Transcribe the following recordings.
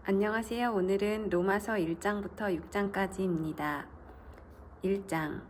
안녕하세요. 오늘은 로마서 1장부터 6장까지입니다. 1장.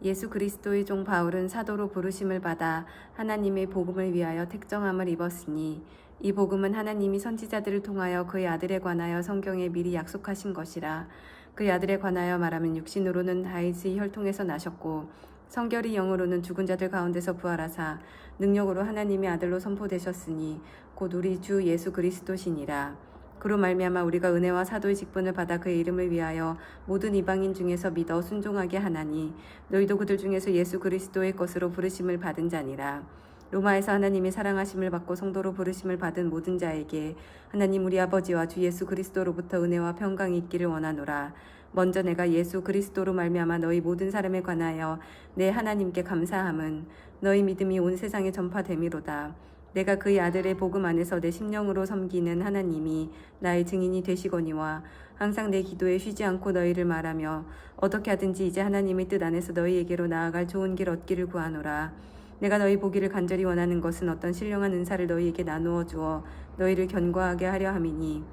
예수 그리스도의 종 바울은 사도로 부르심을 받아 하나님의 복음을 위하여 택정함을 입었으니 이 복음은 하나님이 선지자들을 통하여 그의 아들에 관하여 성경에 미리 약속하신 것이라. 그의 아들에 관하여 말하면 육신으로는 다윗의 혈통에서 나셨고 성결의 영으로는 죽은 자들 가운데서 부활하사 능력으로 하나님의 아들로 선포되셨으니 곧 우리 주 예수 그리스도시니라. 그로 말미암아 우리가 은혜와 사도의 직분을 받아 그의 이름을 위하여 모든 이방인 중에서 믿어 순종하게 하나니 너희도 그들 중에서 예수 그리스도의 것으로 부르심을 받은 자니라. 로마에서 하나님의 사랑하심을 받고 성도로 부르심을 받은 모든 자에게 하나님 우리 아버지와 주 예수 그리스도로부터 은혜와 평강이 있기를 원하노라. 먼저 내가 예수 그리스도로 말미암아 너희 모든 사람에 관하여 내 하나님께 감사함은 너희 믿음이 온 세상에 전파됨이로다. 내가 그의 아들의 복음 안에서 내 심령으로 섬기는 하나님이 나의 증인이 되시거니와 항상 내 기도에 쉬지 않고 너희를 말하며 어떻게 하든지 이제 하나님의 뜻 안에서 너희에게로 나아갈 좋은 길 얻기를 구하노라. 내가 너희 보기를 간절히 원하는 것은 어떤 신령한 은사를 너희에게 나누어 주어 너희를 견고하게 하려 함이니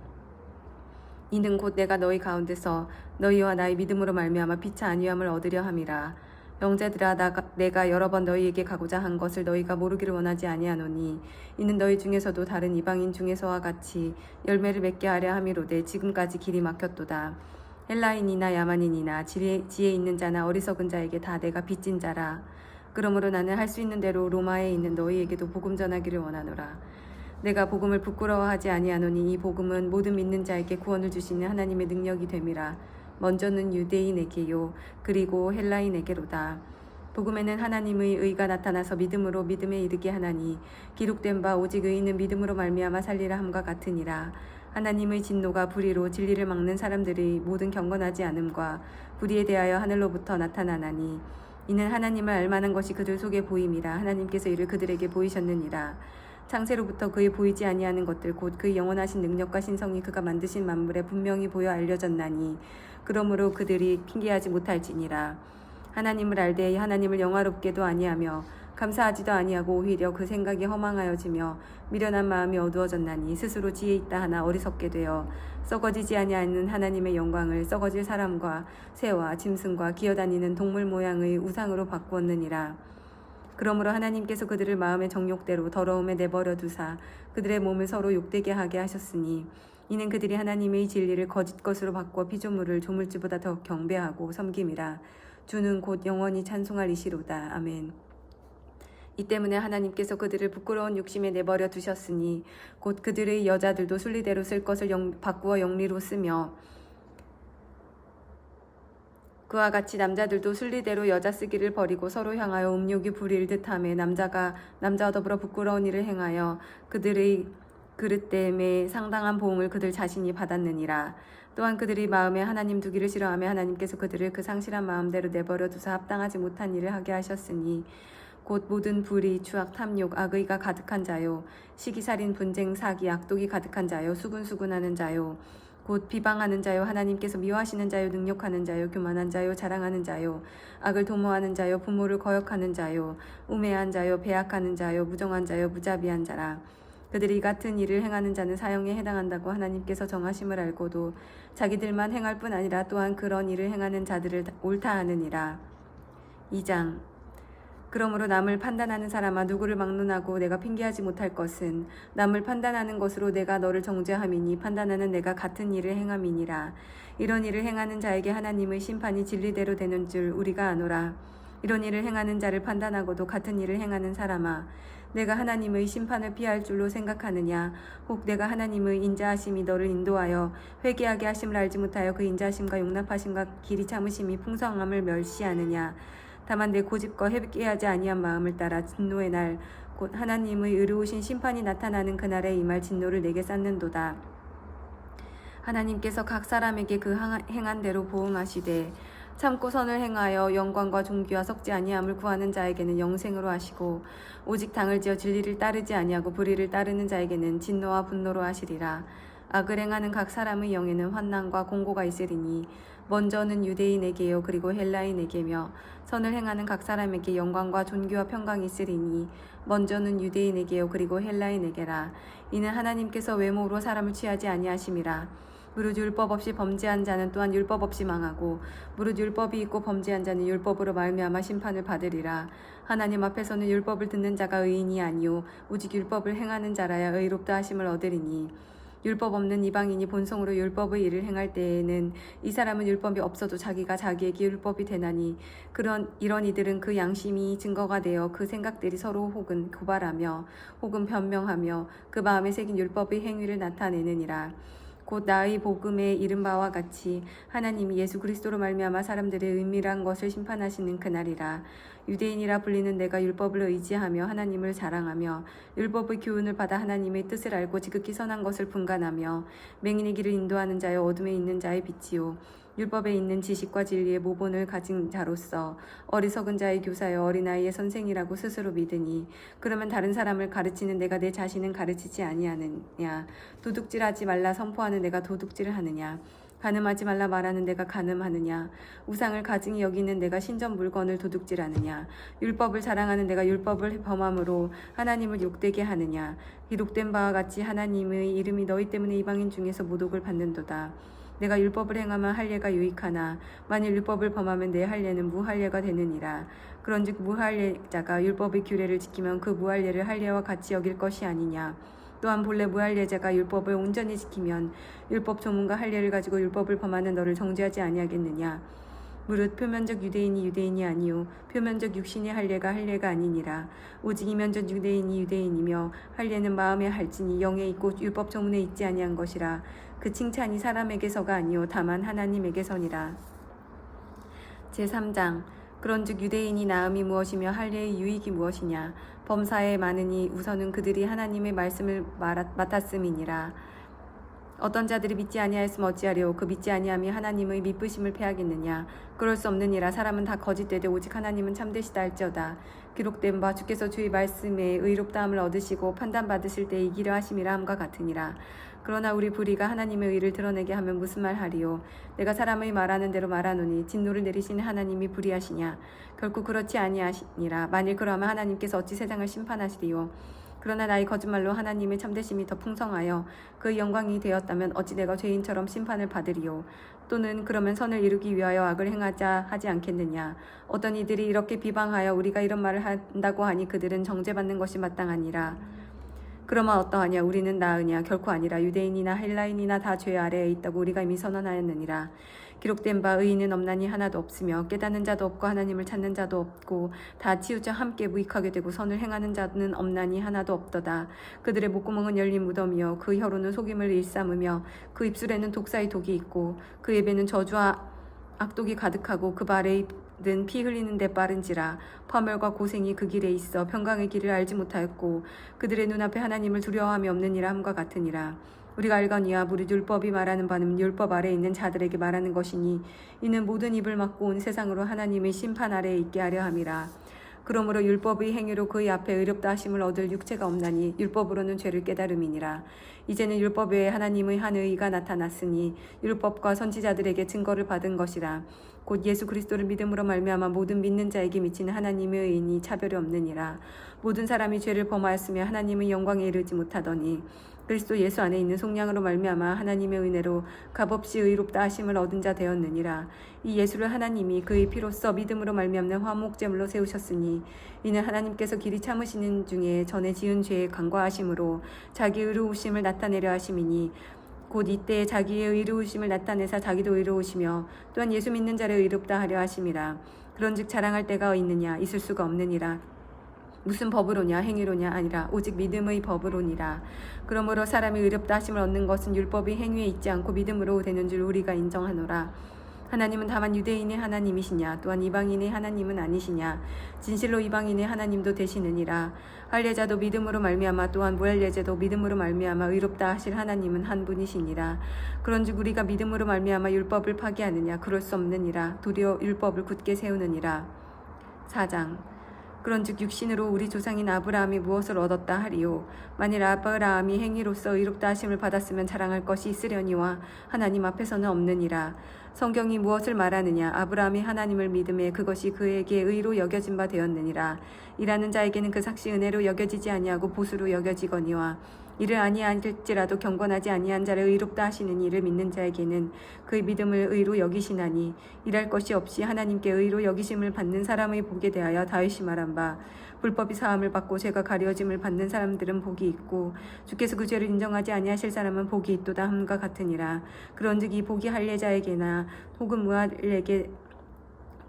이는 곧 내가 너희 가운데서 너희와 나의 믿음으로 말미암아 피차 안위함을 얻으려 함이라. 형제들아 내가 여러 번 너희에게 가고자 한 것을 너희가 모르기를 원하지 아니하노니 이는 너희 중에서도 다른 이방인 중에서와 같이 열매를 맺게 하려 함이로되 지금까지 길이 막혔도다. 헬라인이나 야만인이나 지혜 있는 자나 어리석은 자에게 다 내가 빚진 자라. 그러므로 나는 할 수 있는 대로 로마에 있는 너희에게도 복음 전하기를 원하노라. 내가 복음을 부끄러워하지 아니하노니 이 복음은 모든 믿는 자에게 구원을 주시는 하나님의 능력이 됨이라. 먼저는 유대인에게요 그리고 헬라인에게로다. 복음에는 하나님의 의가 나타나서 믿음으로 믿음에 이르게 하나니 기록된 바 오직 의인은 믿음으로 말미암아 살리라 함과 같으니라. 하나님의 진노가 불의로 진리를 막는 사람들의 모든 경건하지 않음과 불의에 대하여 하늘로부터 나타나나니 이는 하나님을 알만한 것이 그들 속에 보임이라. 하나님께서 이를 그들에게 보이셨느니라. 창세로부터 그의 보이지 아니하는 것들 곧 그의 영원하신 능력과 신성이 그가 만드신 만물에 분명히 보여 알려졌나니 그러므로 그들이 핑계하지 못할지니라. 하나님을 알되 하나님을 영화롭게도 아니하며 감사하지도 아니하고 오히려 그 생각이 허망하여지며 미련한 마음이 어두워졌나니 스스로 지혜 있다 하나 어리석게 되어 썩어지지 아니하는 하나님의 영광을 썩어질 사람과 새와 짐승과 기어다니는 동물 모양의 우상으로 바꾸었느니라. 그러므로 하나님께서 그들을 마음의 정욕대로 더러움에 내버려 두사 그들의 몸을 서로 욕되게 하게 하셨으니 이는 그들이 하나님의 진리를 거짓 것으로 바꾸어 피조물을 조물주보다 더 경배하고 섬김이라. 주는 곧 영원히 찬송할 이시로다. 아멘. 이 때문에 하나님께서 그들을 부끄러운 욕심에 내버려 두셨으니 곧 그들의 여자들도 순리대로 쓸 것을 바꾸어 영리로 쓰며 그와 같이 남자들도 순리대로 여자 쓰기를 버리고 서로 향하여 음욕이 부릴 듯하며 남자가 남자와 더불어 부끄러운 일을 행하여 그들의 그릇됨에 상당한 보응을 그들 자신이 받았느니라. 또한 그들이 마음에 하나님 두기를 싫어하며 하나님께서 그들을 그 상실한 마음대로 내버려 두사 합당하지 못한 일을 하게 하셨으니 곧 모든 불의, 추악, 탐욕, 악의가 가득한 자요 시기살인, 분쟁, 사기, 악독이 가득한 자요 수군수군하는 자요 곧 비방하는 자요 하나님께서 미워하시는 자요 능욕하는 자요 교만한 자요 자랑하는 자요 악을 도모하는 자요 부모를 거역하는 자요 우매한 자요 배약하는 자요 무정한 자요 무자비한 자라. 그들이 같은 일을 행하는 자는 사형에 해당한다고 하나님께서 정하심을 알고도 자기들만 행할 뿐 아니라 또한 그런 일을 행하는 자들을 옳다 하느니라. 2장. 그러므로 남을 판단하는 사람아 누구를 막론하고 내가 핑계하지 못할 것은 남을 판단하는 것으로 내가 너를 정죄함이니 판단하는 내가 같은 일을 행함이니라. 이런 일을 행하는 자에게 하나님의 심판이 진리대로 되는 줄 우리가 아노라. 이런 일을 행하는 자를 판단하고도 같은 일을 행하는 사람아 내가 하나님의 심판을 피할 줄로 생각하느냐. 혹 내가 하나님의 인자하심이 너를 인도하여 회개하게 하심을 알지 못하여 그 인자하심과 용납하심과 길이 참으심이 풍성함을 멸시하느냐. 다만 내 고집과 회개하지 아니한 마음을 따라 진노의 날 곧 하나님의 의로우신 심판이 나타나는 그날에 임할 진노를 내게 쌓는도다. 하나님께서 각 사람에게 그 행한 대로 보응하시되 참고 선을 행하여 영광과 존귀와 섞지 아니함을 구하는 자에게는 영생으로 하시고 오직 당을 지어 진리를 따르지 아니하고 불의를 따르는 자에게는 진노와 분노로 하시리라. 악을 행하는 각 사람의 영에는 환난과 공고가 있으리니 먼저는 유대인에게요 그리고 헬라인에게며 선을 행하는 각 사람에게 영광과 존귀와 평강이 있으리니 먼저는 유대인에게요 그리고 헬라인에게라. 이는 하나님께서 외모로 사람을 취하지 아니하심이라. 무릇 율법 없이 범죄한 자는 또한 율법 없이 망하고 무릇 율법이 있고 범죄한 자는 율법으로 말미암아 심판을 받으리라. 하나님 앞에서는 율법을 듣는 자가 의인이 아니요 오직 율법을 행하는 자라야 의롭다 하심을 얻으리니 율법 없는 이방인이 본성으로 율법의 일을 행할 때에는 이 사람은 율법이 없어도 자기가 자기에게 율법이 되나니 이런 이들은 그 양심이 증거가 되어 그 생각들이 서로 혹은 고발하며 혹은 변명하며 그 마음에 새긴 율법의 행위를 나타내느니라. 곧 나의 복음에 이른 바와 같이 하나님이 예수 그리스도로 말미암아 사람들의 은밀한 것을 심판하시는 그날이라. 유대인이라 불리는 내가 율법을 의지하며 하나님을 자랑하며 율법의 교훈을 받아 하나님의 뜻을 알고 지극히 선한 것을 분간하며 맹인의 길을 인도하는 자여 어둠에 있는 자의 빛이요 율법에 있는 지식과 진리의 모본을 가진 자로서 어리석은 자의 교사여 어린아이의 선생이라고 스스로 믿으니 그러면 다른 사람을 가르치는 내가 내 자신은 가르치지 아니하느냐. 도둑질하지 말라 선포하는 내가 도둑질을 하느냐. 간음하지 말라 말하는 내가 간음하느냐. 우상을 가증히 여기는 내가 신전 물건을 도둑질하느냐. 율법을 자랑하는 내가 율법을 범함으로 하나님을 욕되게 하느냐. 기록된 바와 같이 하나님의 이름이 너희 때문에 이방인 중에서 모독을 받는도다. 내가 율법을 행하면 할례가 유익하나 만일 율법을 범하면 내 할례는 무할례가 되느니라. 그런즉 무할례자가 율법의 규례를 지키면 그 무할례를 할례와 같이 여길 것이 아니냐. 또한 본래 무할례자가 율법을 온전히 지키면 율법 조문과 할례를 가지고 율법을 범하는 너를 정죄하지 아니하겠느냐. 무릇 표면적 유대인이 유대인이 아니요 표면적 육신의 할례가 할례가 아니니라. 오직 이면적 유대인이 유대인이며 할례는 마음에 할지니 영에 있고 율법 조문에 있지 아니한 것이라. 그 칭찬이 사람에게서가 아니요 다만 하나님에게서니라. 제3장 그런즉 유대인이 나음이 무엇이며 할례의 유익이 무엇이냐. 범사에 많으니 우선은 그들이 하나님의 말씀을 맡았음이니라. 어떤 자들이 믿지 아니하였으면 어찌하리요. 그 믿지 아니함이 하나님의 미쁘심을 패하겠느냐. 그럴 수 없느니라. 사람은 다 거짓되되 오직 하나님은 참되시다 할지어다. 기록된 바 주께서 주의 말씀에 의롭다함을 얻으시고 판단받으실 때 이기려 하심이라 함과 같으니라. 그러나 우리 불의가 하나님의 의를 드러내게 하면 무슨 말하리요. 내가 사람의 말하는 대로 말하노니 진노를 내리시는 하나님이 불의하시냐. 결코 그렇지 아니하시니라. 만일 그러면 하나님께서 어찌 세상을 심판하시리요. 그러나 나의 거짓말로 하나님의 참되심이 더 풍성하여 그 영광이 되었다면 어찌 내가 죄인처럼 심판을 받으리요. 또는 그러면 선을 이루기 위하여 악을 행하자 하지 않겠느냐. 어떤 이들이 이렇게 비방하여 우리가 이런 말을 한다고 하니 그들은 정죄받는 것이 마땅하니라. 그러면 어떠하냐. 우리는 나으냐. 결코 아니라. 유대인이나 헬라인이나 다 죄 아래에 있다고 우리가 이미 선언하였느니라. 기록된 바 의인은 없나니 하나도 없으며 깨닫는 자도 없고 하나님을 찾는 자도 없고 다 치우쳐 함께 무익하게 되고 선을 행하는 자는 없나니 하나도 없도다. 그들의 목구멍은 열린 무덤이요 그 혀로는 속임을 일삼으며 그 입술에는 독사의 독이 있고 그 입에는 저주와 악독이 가득하고 그 발에 는 피 흘리는 데 빠른지라. 파멸과 고생이 그 길에 있어 평강의 길을 알지 못하였고 그들의 눈앞에 하나님을 두려워함이 없느니라 함과 같으니라. 우리가 알거니와 무릇 율법이 말하는 바는 율법 아래에 있는 자들에게 말하는 것이니 이는 모든 입을 막고 온 세상으로 하나님의 심판 아래에 있게 하려 함이라. 그러므로 율법의 행위로 그의 앞에 의롭다 하심을 얻을 육체가 없나니 율법으로는 죄를 깨달음이니라. 이제는 율법 외에 하나님의 한 의가 나타났으니 율법과 선지자들에게 증거를 받은 것이라. 곧 예수 그리스도를 믿음으로 말미암아 모든 믿는 자에게 미치는 하나님의 의인이 차별이 없느니라. 모든 사람이 죄를 범하였으며 하나님의 영광에 이르지 못하더니 그리스도 예수 안에 있는 속량으로 말미암아 하나님의 은혜로 값없이 의롭다 하심을 얻은 자 되었느니라. 이 예수를 하나님이 그의 피로써 믿음으로 말미암는 화목제물로 세우셨으니 이는 하나님께서 길이 참으시는 중에 전에 지은 죄에 간과하심으로 자기 의로우심을 나타내려 하심이니 곧 이때에 자기의 의로우심을 나타내사 자기도 의로우시며 또한 예수 믿는 자를 의롭다 하려 하심이라. 그런즉 자랑할 때가 있느냐. 있을 수가 없느니라. 무슨 법으로냐 행위로냐 아니라 오직 믿음의 법으로니라. 그러므로 사람이 의롭다 하심을 얻는 것은 율법의 행위에 있지 않고 믿음으로 되는 줄 우리가 인정하노라. 하나님은 다만 유대인의 하나님이시냐 또한 이방인의 하나님은 아니시냐. 진실로 이방인의 하나님도 되시느니라. 할례자도 믿음으로 말미암아 또한 무할례자도 믿음으로 말미암아 의롭다 하실 하나님은 한 분이시니라. 그런즉 우리가 믿음으로 말미암아 율법을 파기하느냐. 그럴 수 없느니라. 도리어 율법을 굳게 세우느니라. 4장 그런즉 육신으로 우리 조상인 아브라함이 무엇을 얻었다 하리요. 만일 아브라함이 행위로서 의롭다 하심을 받았으면 자랑할 것이 있으려니와 하나님 앞에서는 없느니라. 성경이 무엇을 말하느냐. 아브라함이 하나님을 믿음에 그것이 그에게 의로 여겨진 바 되었느니라. 일하는 자에게는 그 삭시 은혜로 여겨지지 아니하고 보수로 여겨지거니와 이를 아니할지라도 경건하지 아니한 자를 의롭다 하시는 이를 믿는 자에게는 그의 믿음을 의로 여기시나니 일할 것이 없이 하나님께 의로 여기심을 받는 사람의 복에 대하여 다윗이 말한 바 불법이 사함을 받고 죄가 가려짐을 받는 사람들은 복이 있고 주께서 그 죄를 인정하지 아니하실 사람은 복이 있도다 함과 같으니라. 그런즉 이 복이 할례자에게나 혹은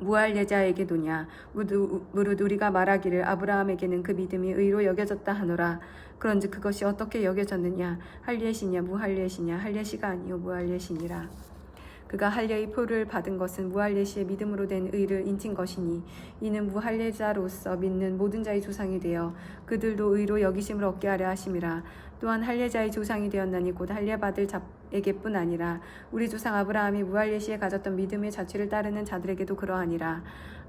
무할례자에게도냐 무릇 우리가 말하기를 아브라함에게는 그 믿음이 의로 여겨졌다 하노라. 그런즉 그것이 어떻게 여겨졌느냐 할례시냐 무할례시냐 할례시가 아니요 무할례시니라. 그가 할례의 표를 받은 것은 무할례시의 믿음으로 된 의를 인친 것이니 이는 무할례자로서 믿는 모든 자의 조상이 되어 그들도 의로 여기심을 얻게 하려 하심이라. 또한 할례자의 조상이 되었나니 곧 할례받을 자에게뿐 아니라 우리 조상 아브라함이 무할례시에 가졌던 믿음의 자취를 따르는 자들에게도 그러하니라.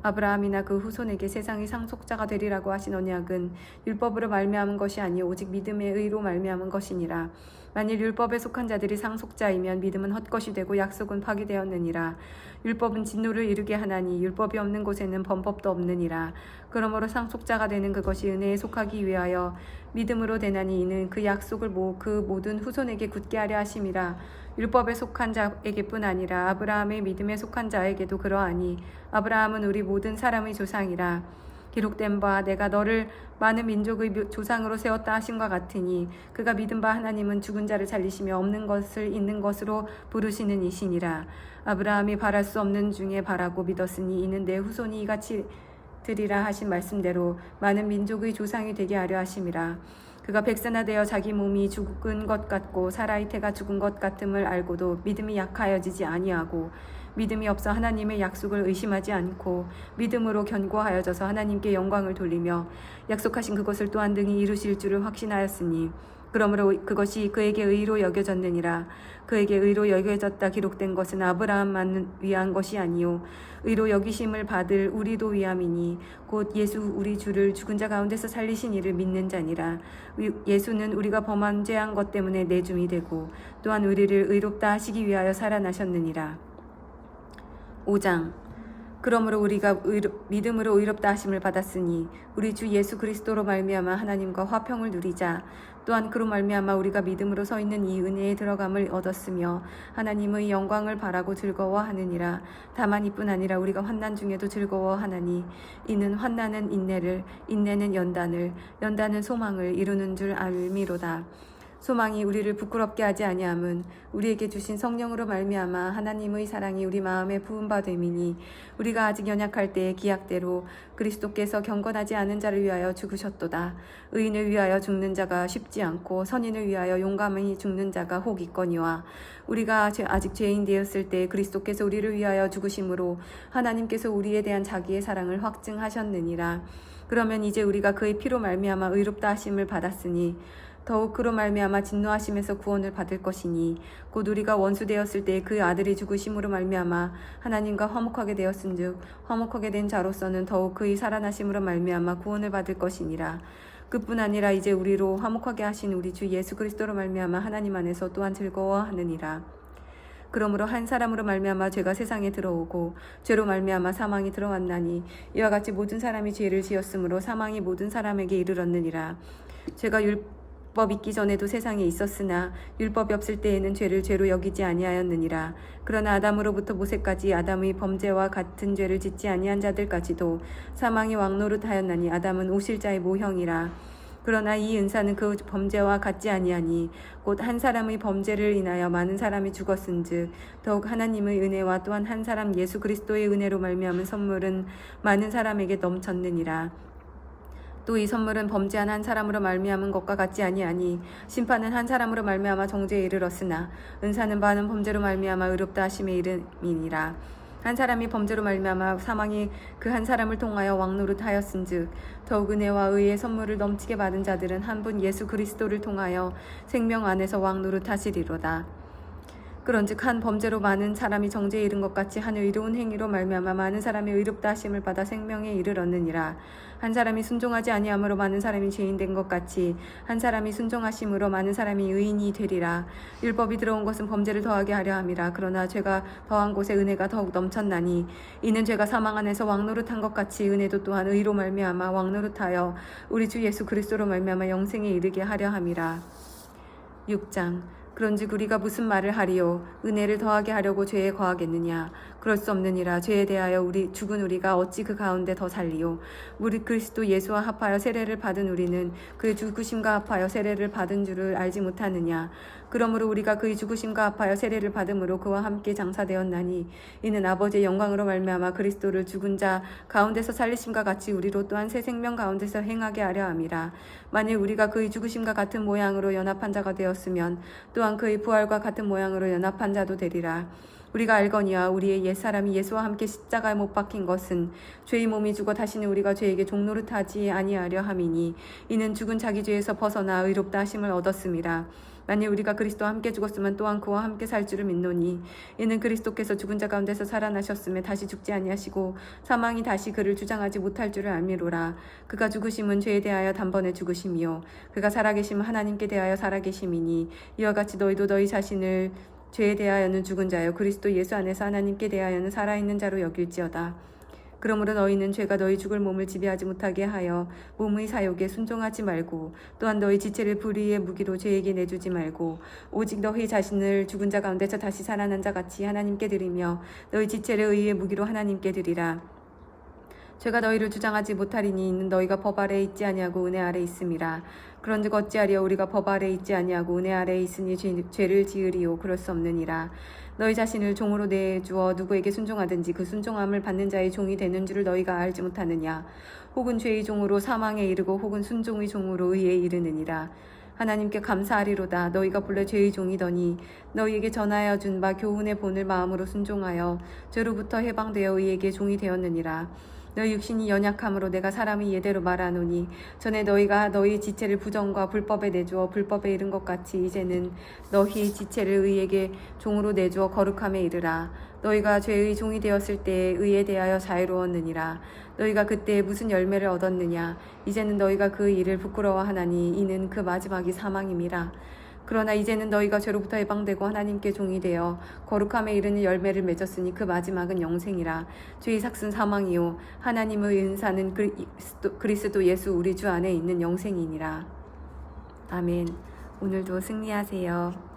아브라함이나 그 후손에게 세상의 상속자가 되리라고 하신 언약은 율법으로 말미암은 것이 아니요 오직 믿음의 의로 말미암은 것이니라. 만일 율법에 속한 자들이 상속자이면 믿음은 헛것이 되고 약속은 파기되었느니라. 율법은 진노를 이루게 하나니 율법이 없는 곳에는 범법도 없느니라. 그러므로 상속자가 되는 그것이 은혜에 속하기 위하여 믿음으로 되나니 이는 그 약속을 그 모든 후손에게 굳게 하려 하심이라. 율법에 속한 자에게뿐 아니라 아브라함의 믿음에 속한 자에게도 그러하니 아브라함은 우리 모든 사람의 조상이라. 기록된 바 내가 너를 많은 민족의 조상으로 세웠다 하심과 같으니 그가 믿은 바 하나님은 죽은 자를 살리시며 없는 것을 있는 것으로 부르시는 이시니라. 아브라함이 바랄 수 없는 중에 바라고 믿었으니 이는 내 후손이 이같이 되리라 하신 말씀대로 많은 민족의 조상이 되게 하려 하심이라. 그가 백선화되어 자기 몸이 죽은 것 같고 사라의 태가 죽은 것 같음을 알고도 믿음이 약하여지지 아니하고 믿음이 없어 하나님의 약속을 의심하지 않고 믿음으로 견고하여져서 하나님께 영광을 돌리며 약속하신 그것을 또한 능히 이루실 줄을 확신하였으니 그러므로 그것이 그에게 의로 여겨졌느니라. 그에게 의로 여겨졌다 기록된 것은 아브라함만 위한 것이 아니요 의로 여기심을 받을 우리도 위함이니 곧 예수 우리 주를 죽은 자 가운데서 살리신 이를 믿는 자니라. 예수는 우리가 범한 죄한 것 때문에 내줌이 되고 또한 우리를 의롭다 하시기 위하여 살아나셨느니라. 5장. 그러므로 우리가 믿음으로 의롭다 하심을 받았으니 우리 주 예수 그리스도로 말미암아 하나님과 화평을 누리자. 또한 그로 말미암아 우리가 믿음으로 서 있는 이 은혜에 들어감을 얻었으며 하나님의 영광을 바라고 즐거워하느니라. 다만 이뿐 아니라 우리가 환난 중에도 즐거워하나니 이는 환난은 인내를, 인내는 연단을, 연단은 소망을 이루는 줄 알미로다. 소망이 우리를 부끄럽게 하지 아니함은 우리에게 주신 성령으로 말미암아 하나님의 사랑이 우리 마음에 부은 바 됨이니 우리가 아직 연약할 때의 기약대로 그리스도께서 경건하지 않은 자를 위하여 죽으셨도다. 의인을 위하여 죽는 자가 쉽지 않고 선인을 위하여 용감히 죽는 자가 혹 있거니와 우리가 아직 죄인 되었을 때 그리스도께서 우리를 위하여 죽으심으로 하나님께서 우리에 대한 자기의 사랑을 확증하셨느니라. 그러면 이제 우리가 그의 피로 말미암아 의롭다 하심을 받았으니 더욱 그로 말미암아 진노하심에서 구원을 받을 것이니 곧 우리가 원수 되었을 때 그 아들이 죽으심으로 말미암아 하나님과 화목하게 되었은즉 화목하게 된 자로서는 더욱 그의 살아나심으로 말미암아 구원을 받을 것이니라. 그뿐 아니라 이제 우리로 화목하게 하신 우리 주 예수 그리스도로 말미암아 하나님 안에서 또한 즐거워하느니라. 그러므로 한 사람으로 말미암아 죄가 세상에 들어오고 죄로 말미암아 사망이 들어왔나니 이와 같이 모든 사람이 죄를 지었으므로 사망이 모든 사람에게 이르렀느니라. 죄가 율법 있기 전에도 세상에 있었으나 율법이 없을 때에는 죄를 죄로 여기지 아니하였느니라. 그러나 아담으로부터 모세까지 아담의 범죄와 같은 죄를 짓지 아니한 자들까지도 사망이 왕노릇하였나니 아담은 오실자의 모형이라. 그러나 이 은사는 그 범죄와 같지 아니하니 곧 한 사람의 범죄를 인하여 많은 사람이 죽었은즉 더욱 하나님의 은혜와 또한 한 사람 예수 그리스도의 은혜로 말미암은 선물은 많은 사람에게 넘쳤느니라. 또 이 선물은 범죄한 한 사람으로 말미암은 것과 같지 아니하니 심판은 한 사람으로 말미암아 정죄에 이르렀으나 은사는 많은 범죄로 말미암아 의롭다 하심에 이름이니라. 한 사람이 범죄로 말미암아 사망이 그 한 사람을 통하여 왕노릇하였은즉 더욱 은혜와 의의 선물을 넘치게 받은 자들은 한 분 예수 그리스도를 통하여 생명 안에서 왕노릇하시리로다. 그런즉 한 범죄로 많은 사람이 정죄에 이른 것 같이 한 의로운 행위로 말미암아 많은 사람이 의롭다 하심을 받아 생명에 이르렀느니라. 한 사람이 순종하지 아니함으로 많은 사람이 죄인 된 것 같이 한 사람이 순종하심으로 많은 사람이 의인이 되리라. 율법이 들어온 것은 범죄를 더하게 하려 함이라. 그러나 죄가 더한 곳에 은혜가 더욱 넘쳤나니 이는 죄가 사망 안에서 왕노릇한 것 같이 은혜도 또한 의로 말미암아 왕노릇하여 우리 주 예수 그리스도로 말미암아 영생에 이르게 하려 함이라. 6장. 그런즉 우리가 무슨 말을 하리요? 은혜를 더하게 하려고 죄에 거하겠느냐? 그럴 수 없느니라. 죄에 대하여 죽은 우리가 어찌 그 가운데 더 살리요? 우리 그리스도 예수와 합하여 세례를 받은 우리는 그의 죽으심과 합하여 세례를 받은 줄을 알지 못하느냐? 그러므로 우리가 그의 죽으심과 합하여 세례를 받음으로 그와 함께 장사되었나니 이는 아버지의 영광으로 말미암아 그리스도를 죽은 자 가운데서 살리심과 같이 우리로 또한 새 생명 가운데서 행하게 하려 함이라. 만일 우리가 그의 죽으심과 같은 모양으로 연합한 자가 되었으면 또한 그의 부활과 같은 모양으로 연합한 자도 되리라. 우리가 알거니와 우리의 옛사람이 예수와 함께 십자가에 못 박힌 것은 죄의 몸이 죽어 다시는 우리가 죄에게 종노릇하지 아니하려 함이니 이는 죽은 자기 죄에서 벗어나 의롭다 하심을 얻었음이라. 만일 우리가 그리스도와 함께 죽었으면 또한 그와 함께 살 줄을 믿노니 이는 그리스도께서 죽은 자 가운데서 살아나셨음에 다시 죽지 아니하시고 사망이 다시 그를 주장하지 못할 줄을 알미로라. 그가 죽으심은 죄에 대하여 단번에 죽으심이요 그가 살아계심은 하나님께 대하여 살아계심이니 이와 같이 너희도 너희 자신을 죄에 대하여는 죽은 자요 그리스도 예수 안에서 하나님께 대하여는 살아있는 자로 여길지어다. 그러므로 너희는 죄가 너희 죽을 몸을 지배하지 못하게 하여 몸의 사욕에 순종하지 말고 또한 너희 지체를 불의의 무기로 죄에게 내주지 말고 오직 너희 자신을 죽은 자 가운데서 다시 살아난 자 같이 하나님께 드리며 너희 지체를 의의 무기로 하나님께 드리라. 죄가 너희를 주장하지 못하리니 이는 너희가 법 아래에 있지 아니하고 은혜 아래에 있음이라. 그런즉 어찌하리요? 우리가 법 아래에 있지 아니하고 은혜 아래에 있으니 죄를 지으리요? 그럴 수 없느니라. 너희 자신을 종으로 내주어 누구에게 순종하든지 그 순종함을 받는 자의 종이 되는 줄을 너희가 알지 못하느냐? 혹은 죄의 종으로 사망에 이르고 혹은 순종의 종으로 의에 이르느니라. 하나님께 감사하리로다. 너희가 본래 죄의 종이더니 너희에게 전하여 준 바 교훈의 본을 마음으로 순종하여 죄로부터 해방되어 의에게 종이 되었느니라. 너희 육신이 연약함으로 내가 사람이 예대로 말하노니 전에 너희가 너희 지체를 부정과 불법에 내주어 불법에 이른 것 같이 이제는 너희 지체를 의에게 종으로 내주어 거룩함에 이르라. 너희가 죄의 종이 되었을 때에 의에 대하여 자유로웠느니라. 너희가 그때 무슨 열매를 얻었느냐? 이제는 너희가 그 일을 부끄러워하나니 이는 그 마지막이 사망임이라. 그러나 이제는 너희가 죄로부터 해방되고 하나님께 종이 되어 거룩함에 이르는 열매를 맺었으니 그 마지막은 영생이라. 죄의 삭은 사망이요 하나님의 은사는 그리스도 예수 우리 주 안에 있는 영생이니라. 아멘. 오늘도 승리하세요.